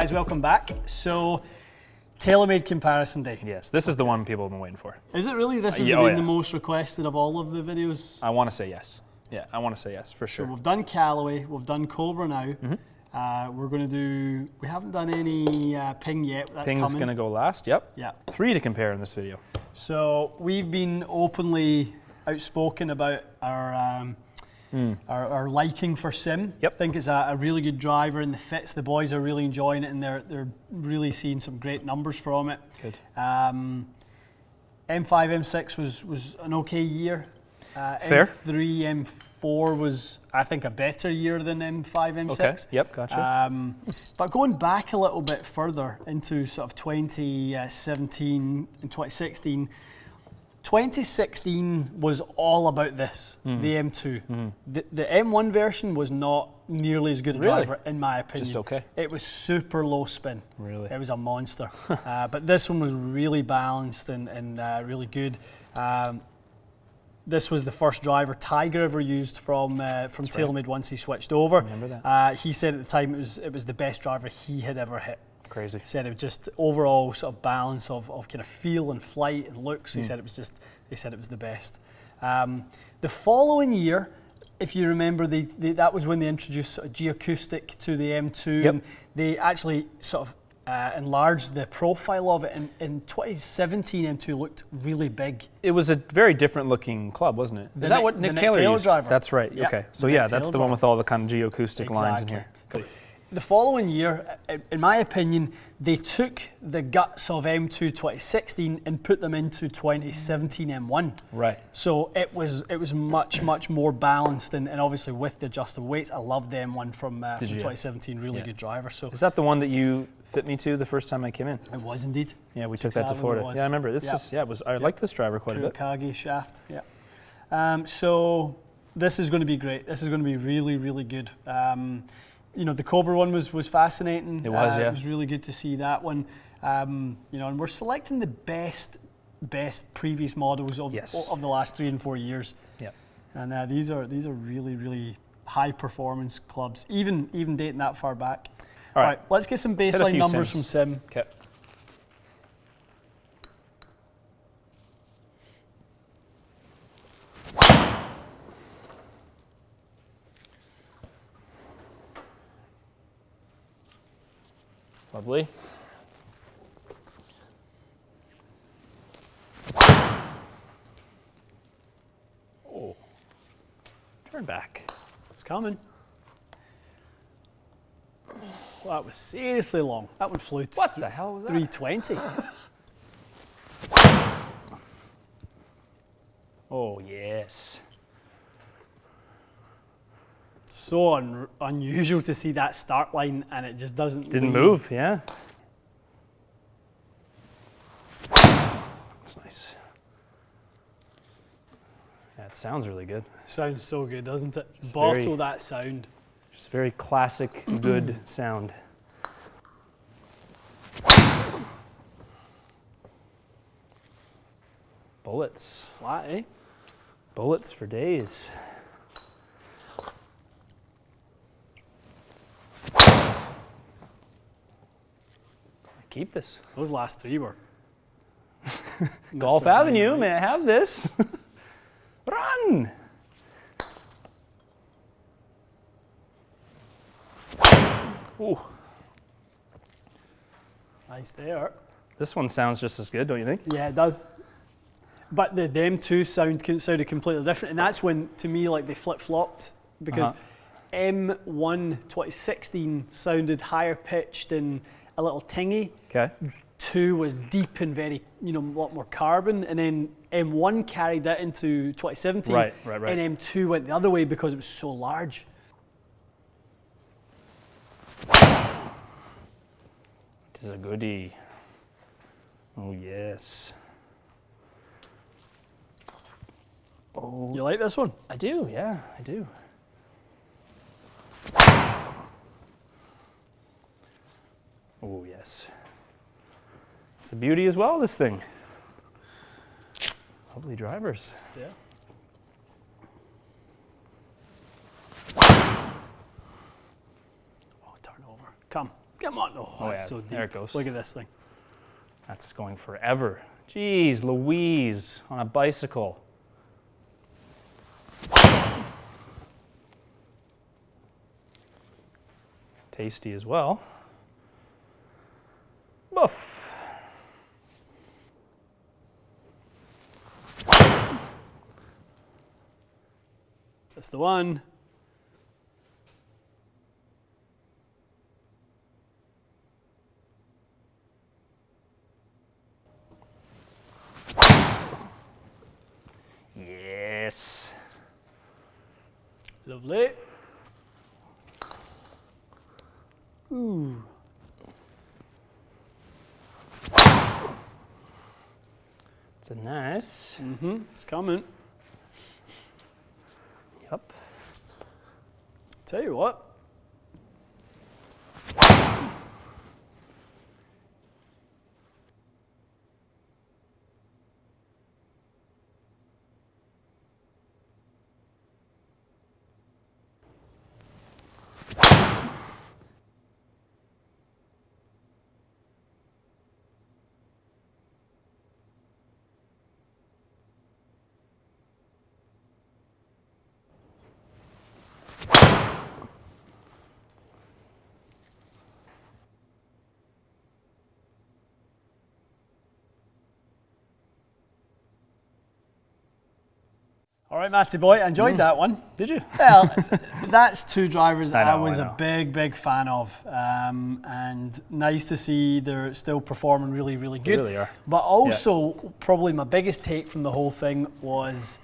guys, welcome back. So, Taylormade comparison day. Yes, this is the one people have been waiting for. Is it really? This has been the most requested of all of the videos? I want to say yes. Yeah, I want to say yes, for sure. So we've done Callaway, we've done Cobra now. We're going to do, we haven't done any Ping yet. That's Ping's going to go last, yep. Yeah. 3 to compare in this video. So we've been openly outspoken about our liking for Sim. Yep. I think it's a really good driver and the fits. The boys are really enjoying it and they're really seeing some great numbers from it. Good. M5, M6 was an okay year. Fair. M3, M4 was, I think, a better year than M5, M6. Okay, yep, gotcha. But going back a little bit further into sort of 2017 and 2016, 2016 was all about this, the M2. The M1 version was not nearly as good a driver, in my opinion. Just okay? It was super low spin. Really? It was a monster. But this one was really balanced and really good. This was the first driver Tiger ever used from Taylormade once he switched over. I remember that. He said at the time it was the best driver he had ever hit. Crazy. He said it was just overall sort of balance of kind of feel and flight and looks. He said it was the best. The following year, if you remember, that was when they introduced sort of G-acoustic to the M2. Yep. And they actually sort of enlarged the profile of it. In 2017, M2 looked really big. It was a very different looking club, wasn't it? Is that what Nick Taylor used? Driver. That's right, Yep. okay. So yeah, that's the one with all the kind of G-acoustic lines in here. Good. The following year, in my opinion, they took the guts of M2 2016 and put them into 2017 M1. Right. So it was much more balanced and obviously with the adjustable weights. I loved the M1 from 2017, really good driver. So is that the one that you fit me to the first time I came in? It was indeed. Yeah, we took that to Florida. Yeah, I remember. I liked this driver quite a bit. Kage shaft, yeah. So this is going to be great. This is going to be really, really good. You know, the Cobra one was fascinating. It was, yeah. It was really good to see that one. You know, and we're selecting the best previous models of the last 3 and 4 years. Yeah. And these are really, really high performance clubs, even dating that far back. All right, let's get some baseline numbers from Sim. Okay. Lovely. Oh, turn back. It's coming. Well, that was seriously long. That one flew. What the hell was that? 320. Oh, yes. So unusual to see that start line and it just didn't move, yeah. That's nice. Yeah, it sounds really good. Sounds so good, doesn't it? Just Bottle that sound. Just very classic, good sound. Bullets. Flat, eh? Bullets for days. Keep this. Those last 3 were. Golf Avenue, may I have this? Run! Ooh. Nice there. This one sounds just as good, don't you think? Yeah, it does. But the M2 sounded completely different, and that's when, to me, like they flip-flopped because M1 2016 sounded higher pitched and a little tingy. Okay. 2 was deep and very, a lot more carbon, and then M1 carried that into 2017. Right. And M2 went the other way because it was so large. It is a goodie. Oh yes. Oh. You like this one? I do, yeah, I do. Oh yes. It's a beauty as well, this thing. Lovely drivers. Yeah. Oh, turn over. Come. Come on. Oh, that's so deep. There it goes. Look at this thing. That's going forever. Jeez Louise, on a bicycle. Tasty as well. Boof. That's the one. Yes. Lovely. Ooh. It's a nice. It's coming. Yep. Tell you what. All right, Matty boy, I enjoyed that one. Did you? Well, that's two drivers that I know, was I a know. big fan of, and nice to see they're still performing really good. They really are. But also, probably my biggest take from the whole thing was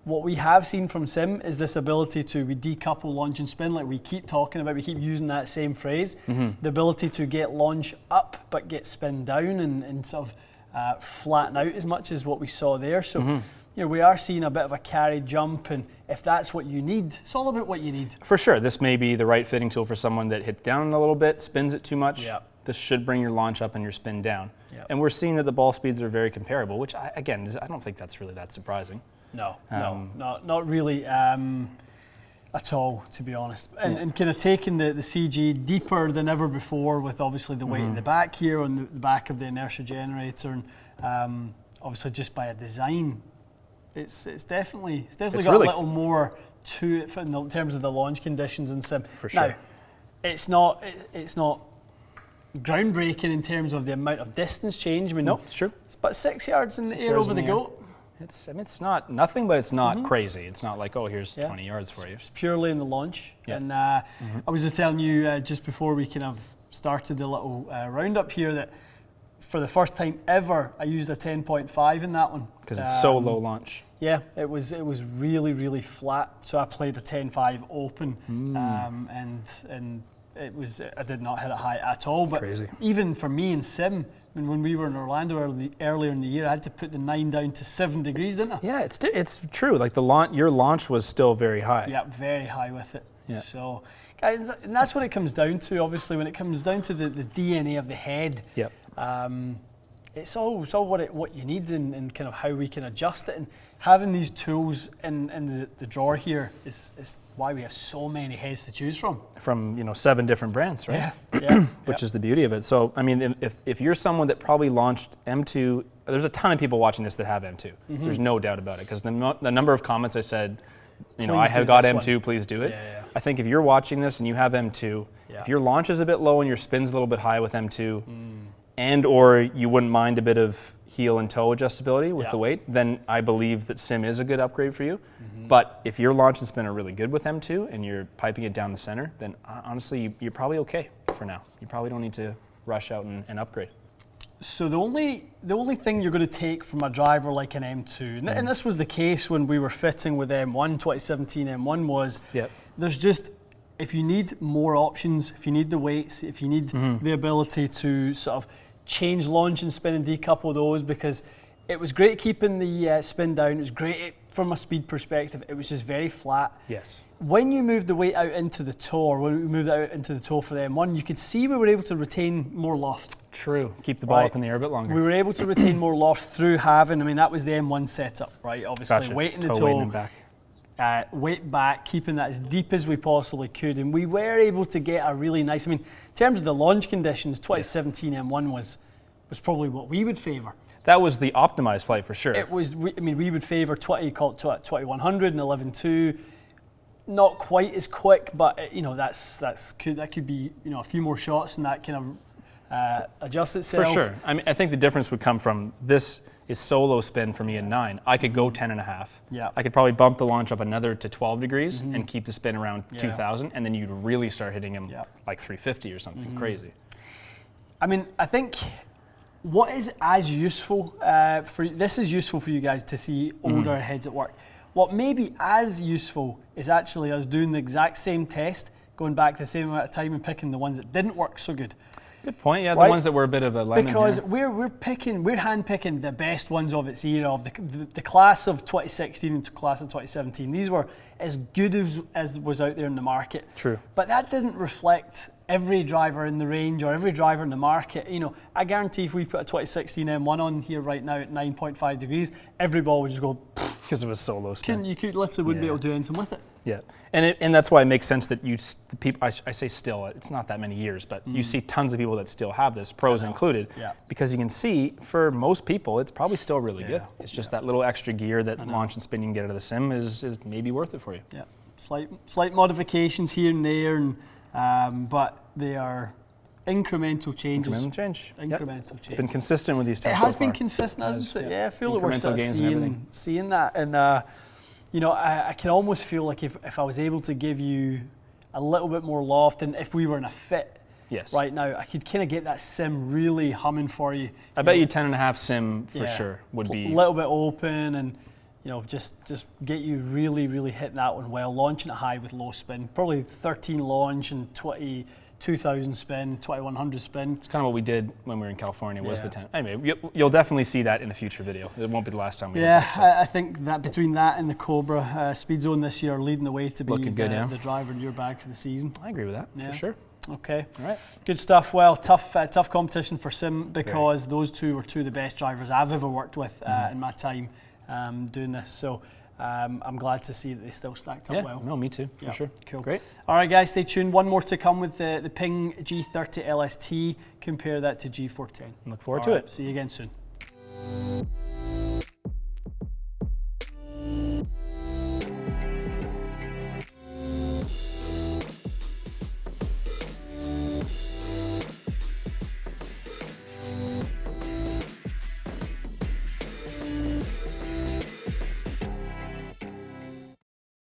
what we have seen from Sim is this ability to decouple launch and spin, like we keep talking about, we keep using that same phrase. The ability to get launch up but get spin down and sort of flatten out as much as what we saw there. So. You know, we are seeing a bit of a carry jump, and if that's what you need, it's all about what you need. For sure, this may be the right fitting tool for someone that hits down a little bit, spins it too much. Yep. This should bring your launch up and your spin down. Yep. And we're seeing that the ball speeds are very comparable, which I don't think that's really that surprising. No, not really at all, to be honest. And kind of taking the CG deeper than ever before with obviously the weight in the back here on the back of the inertia generator, and obviously just by a design. It's definitely got really a little more to it in terms of the launch conditions in Sim. For sure. Now, it's not groundbreaking in terms of the amount of distance change. I mean, No, it's true. It's about 6 yards in the air yards over in the the air. goat. It's not nothing, but it's not crazy. It's not like, oh, here's 20 yards for you. It's purely in the launch. Yeah. And I was just telling you just before we kind of started the little roundup here that for the first time ever, I used a 10.5 in that one. Because it's so low launch. Yeah, it was really flat. So I played a 10.5 open, and it was I did not hit it high at all. But Crazy. even for me in Sim, when we were in Orlando earlier in the year, I had to put the 9 down to 7 degrees, didn't I? Yeah, it's true. Like your launch was still very high. Yeah, very high with it. Yeah. So, guys, and that's what it comes down to. Obviously, when it comes down to the DNA of the head. Yep. It's all what you need and kind of how we can adjust it, and having these tools in the drawer here is why we have so many heads to choose from. From 7 different brands, right? Yeah. Which is the beauty of it. So I mean, if you're someone that probably launched M2, there's a ton of people watching this that have M2. There's no doubt about it, because the number of comments I said, I Please have do got this M2, one. please do it. Yeah. I think if you're watching this and you have M2, if your launch is a bit low and your spin's a little bit high with M2, and or you wouldn't mind a bit of heel and toe adjustability with the weight, then I believe that Sim is a good upgrade for you. But if your launch and spin are really good with M2 and you're piping it down the center, then honestly, you're probably okay for now. You probably don't need to rush out and upgrade. So the only thing you're going to take from a driver like an M2, and this was the case when we were fitting with M1, 2017 M1 was, there's just, if you need more options, if you need the weights, if you need the ability to sort of change launch and spin and decouple those, because it was great keeping the spin down, it was great from a speed perspective, it was just very flat. Yes. When you moved the weight out into the toe, or when we moved it out into the toe for the M1, you could see we were able to retain more loft. True. Keep the ball up in the air a bit longer. We were able to retain more loft through having, that was the M1 setup, right? Obviously, weight in the toe. Weight in the back. weight back, keeping that as deep as we possibly could, and we were able to get a really nice, I mean, in terms of the launch conditions, 2017 M1 was probably what we would favour. That was the optimized flight for sure. It was, we would favour 2100 and 11.2. Not quite as quick, but that could be a few more shots and that kind of adjusts itself. For sure. I mean, I think the difference would come from this is solo spin for me in 9. I could go 10.5. Yeah. I could probably bump the launch up another to 12 degrees and keep the spin around 2000, and then you'd really start hitting him like 350 or something crazy. I mean, I think what is as useful this is useful for you guys to see older heads at work. What may be as useful is actually us doing the exact same test, going back the same amount of time and picking the ones that didn't work so good. Good point. Yeah, right? The ones that were a bit of a lemon. Because we're handpicking the best ones of its era, of the class of 2016 and class of 2017. These were as good as was out there in the market. True. But that doesn't reflect every driver in the range or every driver in the market. I guarantee if we put a 2016 M1 on here right now at 9.5 degrees, every ball would just go. Because it was solo spin. You could literally wouldn't be able to do anything with it. Yeah, and that's why it makes sense that the people. I say still, it's not that many years, but you see tons of people that still have this, pros included, because you can see for most people it's probably still really good. It's just that little extra gear that launch and spin you can get out of the sim is maybe worth it for you. Yeah, slight modifications here and there, and but they are incremental changes. Incremental change. Change. It's been consistent with these tests. It has been consistent, hasn't it? Yeah, I feel that we're sort of seeing that, and I can almost feel like if I was able to give you a little bit more loft, and if we were in a fit right now, I could kind of get that sim really humming for you. I bet you 10.5 sim for sure would be a little bit open, and just get you really, really hitting that one well, launching it high with low spin, probably 13 launch and 2000 spin, 2100 spin. It's kind of what we did when we were in California, was the 10. Anyway, you'll definitely see that in a future video. It won't be the last time we do that. So. I think that between that and the Cobra, Speed Zone this year are leading the way to be the driver in your bag for the season. I agree with that, for sure. Okay. All right. Good stuff. Well, tough competition for Sim, because those two were two of the best drivers I've ever worked with in my time doing this. So I'm glad to see that they still stacked up well. No, me too, for sure. Cool. Great. All right, guys, stay tuned. One more to come with the Ping G30 LST. Compare that to G410. Look forward to it. See you again soon.